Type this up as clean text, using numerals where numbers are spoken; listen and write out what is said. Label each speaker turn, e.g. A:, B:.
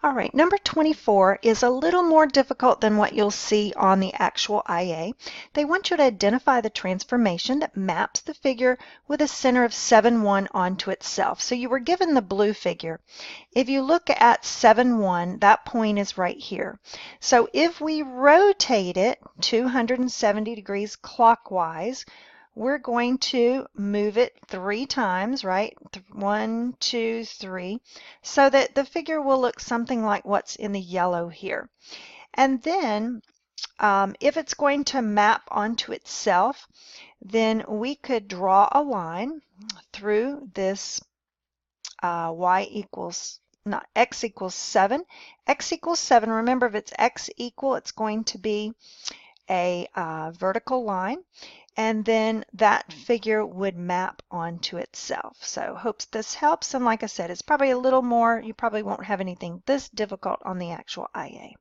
A: All right, number 24 is a little more difficult than what you'll see on the actual IA. They want you to identify the transformation that maps the figure with a center of 7, 1 onto itself. So you were given the blue figure. If you look at 7, 1, that point is right here. So if we rotate it 270 degrees clockwise, we're going to move it 3 times, right? 1, 2, 3, so that the figure will look something like what's in the yellow here. And then if it's going to map onto itself, then we could draw a line through this x equals 7. X equals 7, remember if it's x equal, it's going to be a vertical line, and then that figure would map onto itself. So hopes this helps, and like I said, it's probably a little more, you probably won't have anything this difficult on the actual IA.